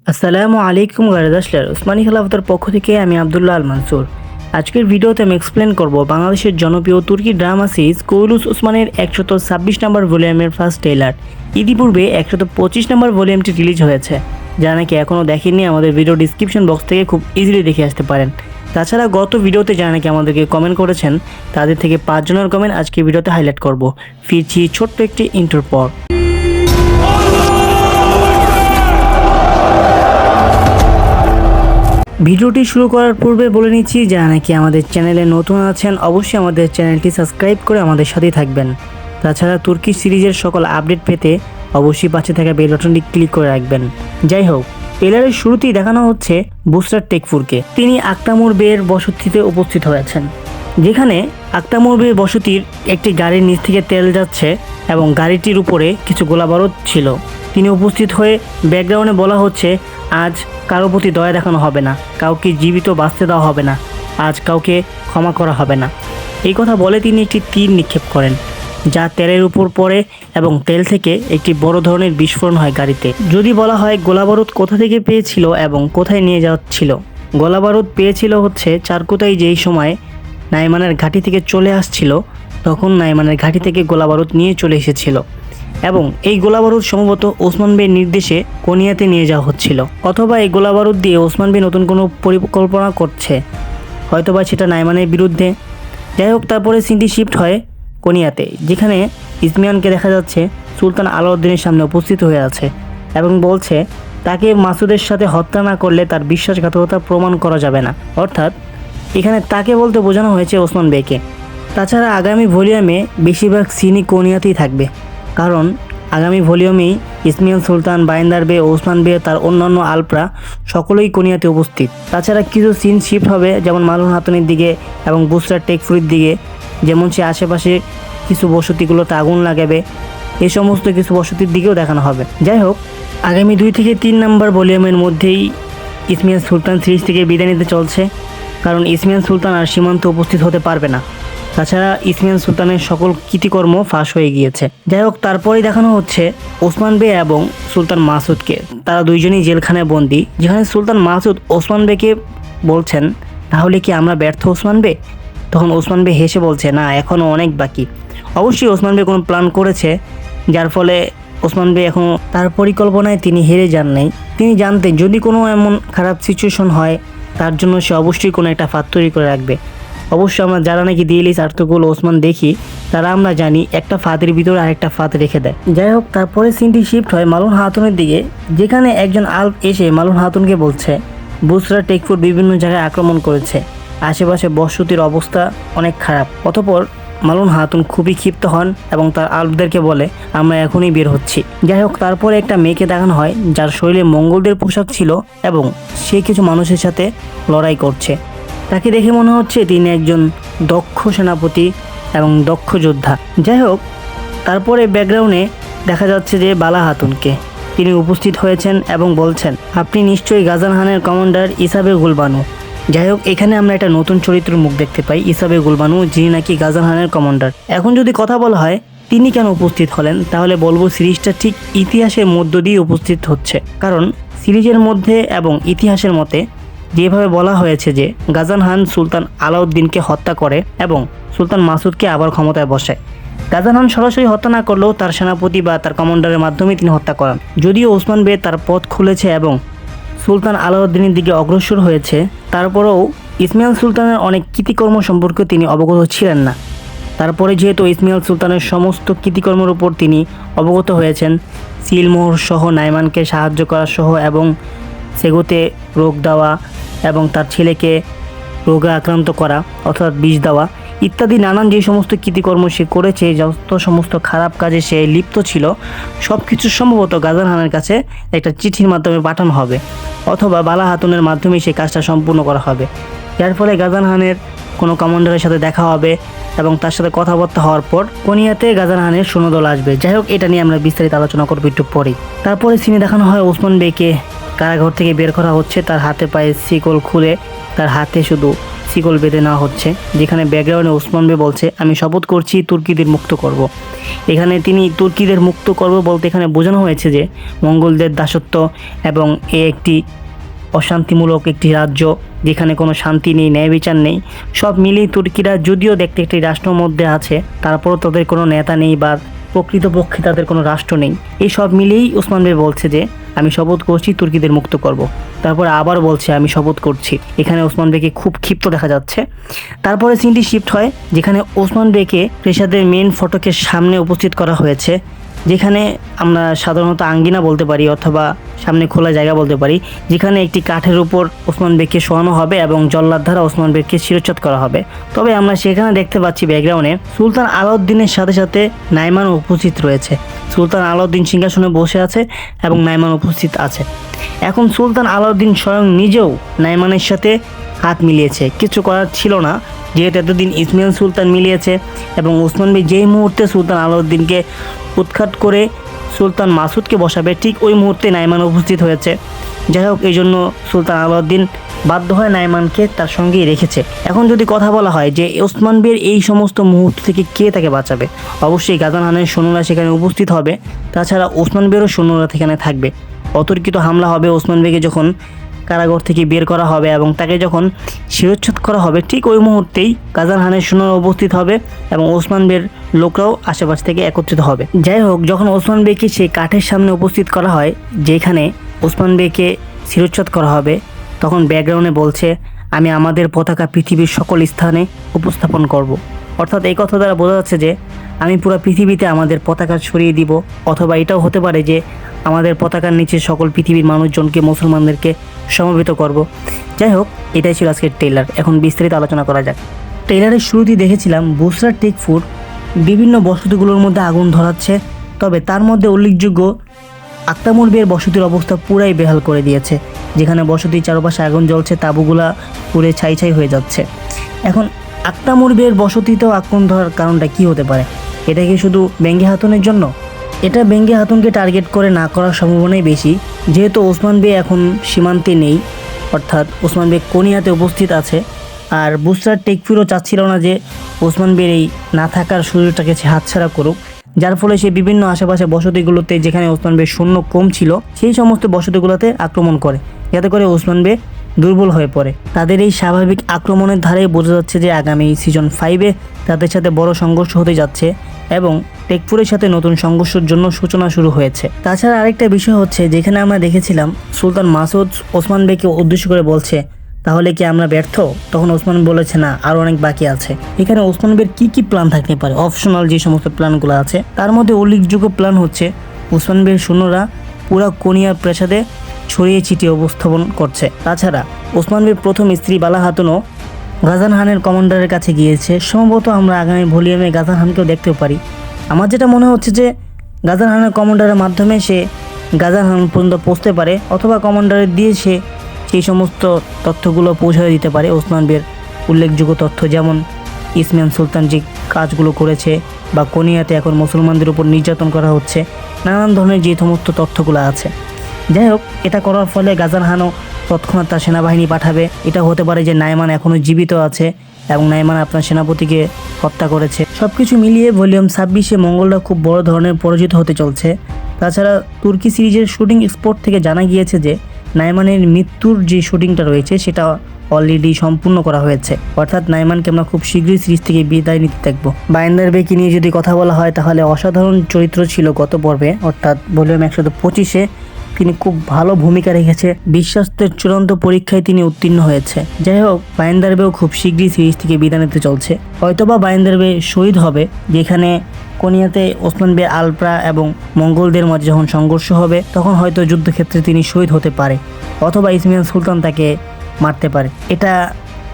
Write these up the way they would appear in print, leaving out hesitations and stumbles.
আসসালামু আলাইকুম গার্দাসলার ওসমানী খেলাফতের পক্ষ থেকে আমি আব্দুল্লাহ আল মানসুর। আজকের ভিডিওতে আমি এক্সপ্লেন করব বাংলাদেশের জনপ্রিয় তুর্কি ড্রামা সিরিজ কোইলুস ওসমানের 126 নম্বর ভলিউমের ফার্স্ট ট্রেলার। ইতিপূর্বে 125 নম্বর ভলিউমটি রিলিজ হয়েছে। যারা নাকি এখনও দেখেননি আমাদের ভিডিও ডিসক্রিপশন বক্স থেকে খুব ইজিলি দেখে আসতে পারেন। তাছাড়া গত ভিডিওতে যারা নাকি আমাদেরকে কমেন্ট করেছেন তাদের থেকে 5 জনের কমেন্ট আজকে ভিডিওতে হাইলাইট করব। ফিরছি ছোট্ট একটি ইন্টার পর। ভিডিওটি শুরু করার পূর্বে বলে নিচ্ছি যারা নাকি আমাদের চ্যানেলে নতুন আছেন অবশ্যই আমাদের চ্যানেলটি সাবস্ক্রাইব করে আমাদের সাথেই থাকবেন। তাছাড়া তুর্কি সিরিজের সকল আপডেট পেতে অবশ্যই পাশে থাকা বেল বাটনটি ক্লিক করে রাখবেন। যাই হোক, ট্রেলারের শুরুতেই দেখানো হচ্ছে বুসরাত টেকফুরকে। তিনি আক্তামুর বের বসতিতে উপস্থিত হয়েছেন, যেখানে আক্তামুর বের বসতির একটি গাড়ির নিচ থেকে তেল যাচ্ছে এবং গাড়িটির উপরে কিছু গোলাবারুদ ছিল। তিনি উপস্থিত হয়ে ব্যাকগ্রাউন্ডে বলা হচ্ছে, আজ কারো প্রতি দয়া দেখানো হবে না, কাউকে জীবিত বাঁচতে দেওয়া হবে না, আজ কাউকে ক্ষমা করা হবে না। এই কথা বলে তিনি একটি তীর নিক্ষেপ করেন, যা তেলের উপর পড়ে এবং তেল থেকে একটি বড় ধরনের বিস্ফোরণ হয় গাড়িতে। যদি বলা হয় গোলাবারুদ কোথা থেকে পেয়েছিল এবং কোথায় নিয়ে যাচ্ছিল, গোলাবারুদ পেয়েছিল হচ্ছে চারকুতাই। যেই সময় নাইমানের ঘাঁটি থেকে চলে আসছিল তখন নাইমানের ঘাঁটি থেকে গোলাবারুদ নিয়ে চলে এসেছিল এবং এই গোলাবারুদ সম্ভবত ওসমান বের নির্দেশে কোনিয়াতে নিয়ে যাওয়া হচ্ছিল, অথবা এই গোলাবারুদ দিয়ে ওসমান বে নতুন কোনো পরিকল্পনা করছে, হয়তোবা সেটা নাইমানের বিরুদ্ধে। যাই হোক, তারপরে সিনটি শিফট হয় কোনিয়াতে, যেখানে ইসমিয়ানকে দেখা যাচ্ছে সুলতান আলাউদ্দিনের সামনে উপস্থিত হয়ে আছে এবং বলছে তাকে মাসুদের সাথে হত্যা না করলে তার বিশ্বাসঘাতকতা প্রমাণ করা যাবে না। অর্থাৎ এখানে তাকে বলতে বোঝানো হয়েছে ওসমান বেকে। তাছাড়া আগামী ভলিউমে বেশিরভাগ সিনই কোনিয়াতেই থাকবে, কারণ আগামী ভলিউমেই ইসমিয়ান সুলতান, বাইন্দার বে, ওসমান বে, তার অন্যান্য আলপরা সকলেই কোনিয়াতে উপস্থিত। তাছাড়া কিছু সিন শিফট হবে, যেমন মালুন হাতুনের দিকে এবং বুসরাত টেকফুরির দিকে, যেমন সে আশেপাশে কিছু বসতিগুলোতে আগুন লাগাবে, এই সমস্ত কিছু বসতির দিকেও দেখানো হবে। যাই হোক, আগামী 2 থেকে 3 নম্বর ভলিউমের মধ্যেই ইসমিয়ান সুলতান সিরিজ থেকে বিদায় নিতে চলছে, কারণ ইসমিয়ান সুলতান আর সীমান্তে উপস্থিত হতে পারবে না। তাছাড়া ইসমিয়ান সুলতানের সকল কৃতিকর্ম ফাঁস হয়ে গিয়েছে। যাই হোক, তারপরেই দেখানো হচ্ছে ওসমান বে এবং সুলতান মাসুদকে। তারা দুইজনই জেলখানায় বন্দী, যেখানে সুলতান মাসুদ ওসমান বেকে বলছেন, তাহলে কি আমরা ব্যর্থ ওসমান বে? তখন ওসমান বে হেসে বলছে, না, এখনও অনেক বাকি। অবশ্যই ওসমান বে কোনো প্ল্যান করেছে, যার ফলে ওসমান বে এখন তার পরিকল্পনায় তিনি হেরে যান নাই। তিনি জানতেন যদি কোনো এমন খারাপ সিচুয়েশন হয় তার জন্য সে অবশ্যই কোনো একটা ফাঁদ তৈরি করে রাখবে। অবশ্য আমরা যারা নাকি দিয়েলিস আর্তুকুল ওসমান দেখি, তারা আমরা জানি একটা ফাঁদের ভিতরে আরেকটা ফাঁদ রেখে দেয়। যাই হোক, তারপরে সিনটি শিফট হয় মালুন হাতুনের দিকে, যেখানে একজন আলপ এসে মালুন হাতুনকে বলছে বুসরা টেকফুর বিভিন্ন জায়গায় আক্রমণ করেছে, আশেপাশে বসতির অবস্থা অনেক খারাপ। অতঃপর মালুন হাতুন খুবই ক্ষিপ্ত হন এবং তার আলপদেরকে বলে, আমরা এখনই বের হচ্ছি। যাই হোক, তারপরে একটা মেয়েকে দেখানো হয় যার শরীরে মঙ্গলদের পোশাক ছিল এবং সে কিছু মানুষের সাথে লড়াই করছে। তাকে দেখে মনে হচ্ছে তিনি একজন দক্ষ সেনাপতি এবং দক্ষ যোদ্ধা। যাই হোক, তারপরে ব্যাকগ্রাউন্ডে দেখা যাচ্ছে যে বালা হাতুনকে, তিনি উপস্থিত হয়েছেন এবং বলছেন, আপনি নিশ্চয়ই গাজানহানের কমান্ডার ইসাবে গুলবানু। যাই হোক, এখানে আমরা একটা নতুন চরিত্রের মুখ দেখতে পাই, ইসাবে গুলবানু, যিনি নাকি গাজানহানের কমান্ডার। এখন যদি কথা বলা হয় তিনি কেন উপস্থিত হলেন, তাহলে বলবো সিরিজটা ঠিক ইতিহাসের মধ্য দিয়ে উপস্থিত হচ্ছে। কারণ সিরিজের মধ্যে এবং ইতিহাসের মতে যেভাবে বলা হয়েছে যে গাজানহান সুলতান আলাউদ্দিনকে হত্যা করে এবং সুলতান মাসুদকে আবার ক্ষমতায় বসায়। গাজানহান সরাসরি হত্যা না করলেও তার সেনাপতি বা তার কমান্ডারের মাধ্যমে তিনি হত্যা করান। যদিও ওসমান বে তার পথ খুলেছে এবং সুলতান আলাউদ্দিনের দিকে অগ্রসর হয়েছে, তারপরেও ইসমাইল সুলতানের অনেক কৃতিকর্ম সম্পর্কে তিনি অবগত ছিলেন না। তারপরে যেহেতু ইসমাইল সুলতানের সমস্ত কৃতিকর্মের উপর তিনি অবগত হয়েছেন, সিলমোহর সহ নাইমানকে সাহায্য করা সহ এবং সেগুতে রোগ দেওয়া এবং তার ছেলেকে রোগে আক্রান্ত করা অর্থাৎ বিষ দেওয়া ইত্যাদি নানান যে সমস্ত কৃতিকর্ম সে করেছে, যত সমস্ত খারাপ কাজে সে লিপ্ত ছিল, সব কিছু সম্ভবত গাজানহানের কাছে একটা চিঠির মাধ্যমে পাঠানো হবে অথবা বালা হাতুনের মাধ্যমে সেই কাজটা সম্পূর্ণ করা হবে, যার ফলে গাজানহানের কোনো কমান্ডারের সাথে দেখা হবে এবং তার সাথে কথাবার্তা হওয়ার পর কোনিয়াতে গাজানহানের সৈন্যদল আসবে। যাই হোক, এটা নিয়ে আমরা বিস্তারিত আলোচনা করবো একটু পরেই। তারপরে সিনে দেখানো হয় ওসমান বেকে কারাগার থেকে বের করা হচ্ছে, তার হাতে পায়ে শিকল খুলে তার হাতে শুধু শিকল বেঁধে নেওয়া হচ্ছে, যেখানে ব্যাকগ্রাউন্ডে ওসমান বে বলছে আমি শপথ করছি তুর্কিদের মুক্ত করব। এখানে তিনি তুর্কিদের মুক্ত করব বলতে এখানে বোঝানো হয়েছে যে মঙ্গলদের দাসত্ব এবং একটি অশান্তিমূলক একটি রাজ্য, যেখানে কোনো শান্তি নেই, ন্যায় বিচার নেই, সব মিলিয়ে তুর্কিরা যদিও দেখতে একটি রাষ্ট্রের মধ্যে আছে, তারপরও তাদের কোনো নেতা নেই বা প্রকৃতপক্ষে তাদের কোনো রাষ্ট্র নেই। এই সব মিলিয়েই ওসমান বে বলছে যে আমি শপথ করছি তুর্কিদের মুক্ত করব। তারপর আবার বলছে আমি শপথ করছি। এখানে ওসমান বেকে খুব ক্ষিপ্ত দেখা যাচ্ছে। তারপরে সিনটি শিফট হয়, যেখানে ওসমান বেকে প্রেসাদের মেন ফটকের সামনে উপস্থিত করা হয়েছে, যেখানে আমরা সাধারণত আঙ্গিনা বলতে পারি অথবা সামনে খোলা জায়গা বলতে পারি, যেখানে একটি কাঠের উপর ওসমান বেগকে শোয়ানো হবে এবং জল্লাদ দ্বারা ওসমান বেগকে শিরচ্ছেদ করা হবে। তবে আমরা সেখানে দেখতে পাচ্ছি ব্যাকগ্রাউন্ডে সুলতান আলাউদ্দিনের সাথে সাথে নাইমান উপস্থিত রয়েছে। সুলতান আলাউদ্দিন সিংহাসনে বসে আছে এবং নাইমান উপস্থিত আছে। এখন সুলতান আলাউদ্দিন স্বয়ং নিজেও নাইমানের সাথে হাত মিলিয়েছে, কিছু করার ছিল না, যেহেতু এতদিন ইসমাইল সুলতান মিলিয়েছে এবং ওসমান বেগ যেই মুহূর্তে সুলতান আলাউদ্দিনকে উৎখাত করে সুলতান মাসুদকে বসাবে ঠিক ওই মুহূর্তে নাইমান উপস্থিত হয়েছে। যাই হোক, এই জন্য সুলতান আলাউদ্দিন বাধ্য হয় নাইমানকে তার সঙ্গেই রেখেছে। এখন যদি কথা বলা হয় যে ওসমান বের এই সমস্ত মুহূর্ত থেকে কে তাকে বাঁচাবে, অবশ্যই গাজান খানের সৈন্যরা সেখানে উপস্থিত হবে। তাছাড়া ওসমান বেরও সৈন্যরা সেখানে থাকবে। অতর্কিত হামলা হবে ওসমান বেগে যখন কারাগার থেকে বের করা হবে এবং তাকে যখন শিরচ্ছেদ করা হবে, ঠিক ওই মুহূর্তেই গাজান খানের সৈন্যরা উপস্থিত হবে এবং ওসমান বের লোকরাও আশেপাশ থেকে একত্রিত হবে। যাই হোক, যখন ওসমান বেকে সেই কাঠের সামনে উপস্থিত করা হয় যেখানে ওসমান বেকে শিরচ্ছেদ করা হবে, তখন ব্যাকগ্রাউন্ডে বলছে আমি আমাদের পতাকা পৃথিবীর সকল স্থানে উপস্থাপন করব। অর্থাৎ এই কথা দ্বারা বোঝা যাচ্ছে যে আমি পুরো পৃথিবীতে আমাদের পতাকা ছড়িয়ে দিব, অথবা এটাও হতে পারে যে আমাদের পতাকার নিচে সকল পৃথিবীর মানুষজনকে, মুসলমানদেরকে সমবেত করব। যাই হোক, এটাই ছিল আজকের ট্রেলার। এখন বিস্তারিত আলোচনা করা যাক। ট্রেলারের শুরুতেই দেখেছিলাম বুসরা টেকফুর বিভিন্ন বসতিগুলোর মধ্যে আগুন ধরাচ্ছে, তবে তার মধ্যে উল্লেখযোগ্য আক্তামুর বের বসতির অবস্থা পুরাই বেহাল করে দিয়েছে, যেখানে বসতির চারপাশে আগুন জ্বলছে, তাঁবুগুলা পুড়ে ছাই ছাই হয়ে যাচ্ছে। এখন আক্তামুর বের বসতিতেও আগুন ধরার কারণটা কি হতে পারে? এটা কি শুধু বেঙ্গে হাতুনের জন্য? এটা বেঙ্গে হাতুনকে টার্গেট করে না করার সম্ভাবনাই বেশি, যেহেতু ওসমান বে এখন সীমান্তে নেই, অর্থাৎ ওসমান বে কোনিয়াতে উপস্থিত আছে। আর বুসরার টেকফিরও চাচ্ছিল না যে ওসমান বের এই না থাকার সুযোগটাকে সে হাতছাড়া করুক, যার ফলে সে বিভিন্ন আশেপাশে বসতিগুলোতে, যেখানে ওসমান বের সৈন্য কম ছিল, সেই সমস্ত বসতিগুলোতে আক্রমণ করে, যাতে করে ওসমান বে দুর্বল হয়ে পড়ে। তাদের এই স্বাভাবিক আক্রমণের ধারেই বোঝা যাচ্ছে যে আগামী সিজন 5-এ তাদের সাথে বড় সংঘর্ষ হতে যাচ্ছে এবং টেকফুরের সাথে নতুন সংঘর্ষের জন্য সূচনা শুরু হয়েছে। তাছাড়া আরেকটা বিষয় হচ্ছে, যেখানে আমরা দেখেছিলাম সুলতান মাসুদ ওসমান বেকে উদ্দেশ্য করে বলছে তাহলে কি আমরা ব্যর্থ, তখন ওসমান বলেছে না, আরও অনেক বাকি আছে। এখানে ওসমান বের কী কী প্ল্যান থাকতে পারে, অপশনাল যে সমস্ত প্ল্যানগুলো আছে তার মধ্যে উল্লেখযোগ্য প্ল্যান হচ্ছে ওসমান বের সৈন্যরা পুরা কোনিয়ার প্রাসাদে ছড়িয়ে ছিটিয়ে অবস্থাপন করছে। তাছাড়া ওসমান বের প্রথম স্ত্রী বালা হাতুনও গাজান খানের কমান্ডারের কাছে গিয়েছে। সম্ভবত আমরা আগামী ভলিউমে গাজান খানকেও দেখতেও পারি। আমার যেটা মনে হচ্ছে যে গাজান খানের কমান্ডারের মাধ্যমে সে গাজান খান পর্যন্ত পৌঁছতে পারে, অথবা কমান্ডারের দিয়ে সে সেই সমস্ত তথ্যগুলো পৌঁছায় দিতে পারে। ওসমান বের উল্লেখযোগ্য তথ্য, যেমন ইসমাইল সুলতান যে কাজগুলো করেছে বা কোনিয়াতে এখন মুসলমানদের উপর নির্যাতন করা হচ্ছে, নানান ধরনের যে সমস্ত তথ্যগুলো আছে। যাই হোক, এটা করার ফলে গাজান খানও তৎক্ষণাৎ তার সেনাবাহিনী পাঠাবে। এটা হতে পারে যে নাইমান এখনও জীবিত আছে এবং নাইমান আপনার সেনাপতিকে হত্যা করেছে। সব কিছু মিলিয়ে ভলিউম 26-এ মঙ্গলরা খুব বড় ধরনের পরাজিত হতে চলছে। তাছাড়া তুর্কি সিরিজের শুটিং স্পট থেকে জানা গিয়েছে যে নাইমানের মৃত্যুর যে শুটিংটা রয়েছে সেটা অলরেডি সম্পূর্ণ করা হয়েছে, অর্থাৎ নাইমানকে আমরা খুব শীঘ্রই সিরিজ থেকে বিদায় নিতে দেখবো। বাইন্দার বেকে নিয়ে যদি কথা বলা হয়, তাহলে অসাধারণ চরিত্র ছিল গত পর্বে, অর্থাৎ ভলিউম 125-এ তিনি খুব ভালো ভূমিকা রেখেছে। বিশ্বাসের চূড়ান্ত পরীক্ষায় তিনি উত্তীর্ণ হয়েছে। যাই হোক, বাইন্দার বেও খুব শীঘ্রই সিরিজ থেকে বিদায় নিতে চলছে। হয়তোবা বাইন্দার বে শহীদ হবে, যেখানে কোনিয়াতে ওসমান বে আলপ্রা এবং মঙ্গলদের মাঝে যখন সংঘর্ষ হবে, তখন হয়তো যুদ্ধক্ষেত্রে তিনি শহীদ হতে পারে, অথবা ইসমাইল সুলতান তাকে মারতে পারে। এটা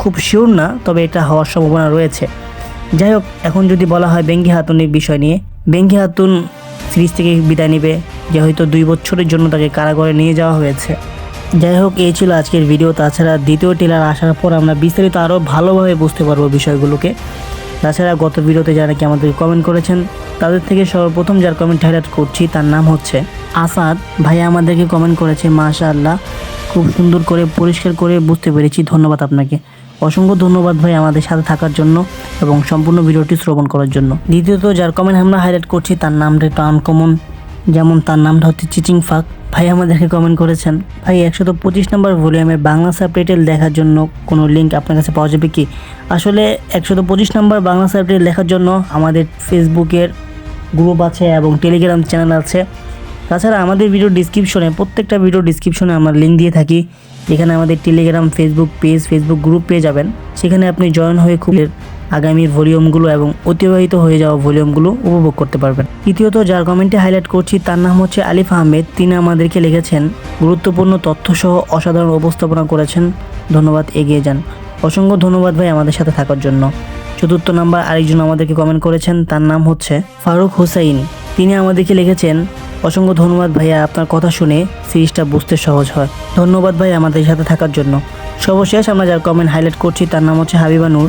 খুব শিওর না, তবে এটা হওয়ার সম্ভাবনা রয়েছে। যাই হোক, এখন যদি বলা হয় বেঙ্গি হাতুনের বিষয় নিয়ে, বেঙ্গি হাতুন সিরিজ থেকে বিদায় নেবে, যে হয়তো 2 বছরের জন্য তাকে কারাগারে নিয়ে যাওয়া হয়েছে। যাই হোক, এই ছিল আজকের ভিডিও। তাছাড়া দ্বিতীয় ট্রেলার আসার পর আমরা বিস্তারিত আরও ভালোভাবে বুঝতে পারবো বিষয়গুলোকে। তাছাড়া গত ভিডিওতে যারা কি আমাদের কমেন্ট করেছেন, তাদের থেকে সর্বপ্রথম যার কমেন্ট হাইলাইট করছি তার নাম হচ্ছে আসাদ ভাইয়া। আমাদেরকে কমেন্ট করেছে, মাশাআল্লাহ, খুব সুন্দর করে পরিষ্কার করে বুঝতে পেরেছি, ধন্যবাদ আপনাকে। অসংখ্য ধন্যবাদ ভাই আমাদের সাথে থাকার জন্য এবং সম্পূর্ণ ভিডিওটি শ্রবণ করার জন্য। দ্বিতীয়ত যার কমেন্ট আমরা হাইলাইট করছি তার নামটা একটু আনকমন, যেমন তার নামটা হচ্ছে চিচিং ফাক। ভাই আমাদেরকে কমেন্ট করেছেন, ভাই 125 নম্বর ভলিউমের বাংলা সাবটাইটেল দেখার জন্য কোনো লিঙ্ক আপনার কাছে পাওয়া যাবে কি? আসলে 125 নম্বর বাংলা সাবটাইটেল দেখার জন্য আমাদের ফেসবুকের গ্রুপ আছে এবং টেলিগ্রাম চ্যানেল আছে। তাছাড়া আমাদের ভিডিও ডিসক্রিপশনে, প্রত্যেকটা ভিডিও ডিসক্রিপশনে আমরা লিঙ্ক দিয়ে থাকি, যেখানে আমাদের Telegram, Facebook page, Facebook group পেয়ে যাবেন। সেখানে আপনি জয়েন হয়ে খুব আগামীর ভলিউমগুলো এবং অতিবাহিত হয়ে যাওয়া ভলিউমগুলো উপভোগ করতে পারবেন। তৃতীয়ত যার কমেন্টে হাইলাইট করছি তার নাম হচ্ছে আলিফ আহমেদ। তিনি আমাদেরকে লিখেছেন, গুরুত্বপূর্ণ তথ্যসহ অসাধারণ উপস্থাপনা করেছেন, ধন্যবাদ, এগিয়ে যান। অসংখ্য ধন্যবাদ ভাই আমাদের সাথে থাকার জন্য। চতুর্থ নাম্বার আরেকজন আমাদেরকে কমেন্ট করেছেন, তার নাম হচ্ছে ফারুক হোসাইন। তিনি আমাদেরকে লিখেছেন, অসংখ্য ধন্যবাদ ভাইয়া, আপনার কথা শুনে সিরিজটা বুঝতে সহজ হয়। ধন্যবাদ ভাই আমাদের সাথে থাকার জন্য। সর্বশেষ আমরা যার কমেন্ট হাইলাইট করছি তার নাম হচ্ছে হাবিবা নূর।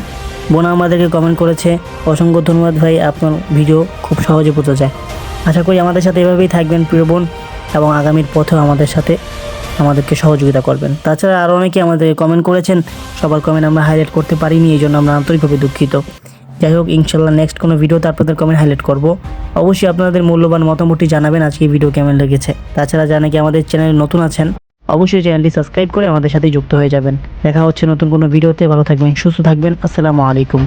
বোনা আমাদেরকে কমেন্ট করেছে, অসংখ্য ধন্যবাদ ভাই, আপনার ভিডিও খুব সহজে বোঝা যায়। আশা করি আমাদের সাথে এভাবেই থাকবেন প্রিয় বোন এবং আগামীর পথেও আমাদেরকে সহযোগিতা করবেন। তাছাড়া আরও অনেকে আমাদের কমেন্ট করেছেন, সবার কমেন্ট আমরা হাইলাইট করতে পারিনি, এই জন্য আমরা আন্তরিকভাবে দুঃখিত। যাই হোক, ইনশাল্লাহ নেক্সট কোনো ভিডিওতে আপনাদের কমেন্ট হাইলাইট করব। অবশ্যই আপনাদের মূল্যবান মতামতটি জানাবেন আজকে ভিডিও কেমন লেগেছে। তাছাড়া যারা কি আমাদের চ্যানেলে নতুন আছেন, অবশ্যই চ্যানেলটি সাবস্ক্রাইব করে আমাদের সাথেই যুক্ত হয়ে যাবেন। দেখা হচ্ছে নতুন কোনো ভিডিওতে। ভালো থাকবেন, সুস্থ থাকবেন। আসসালামু আলাইকুম।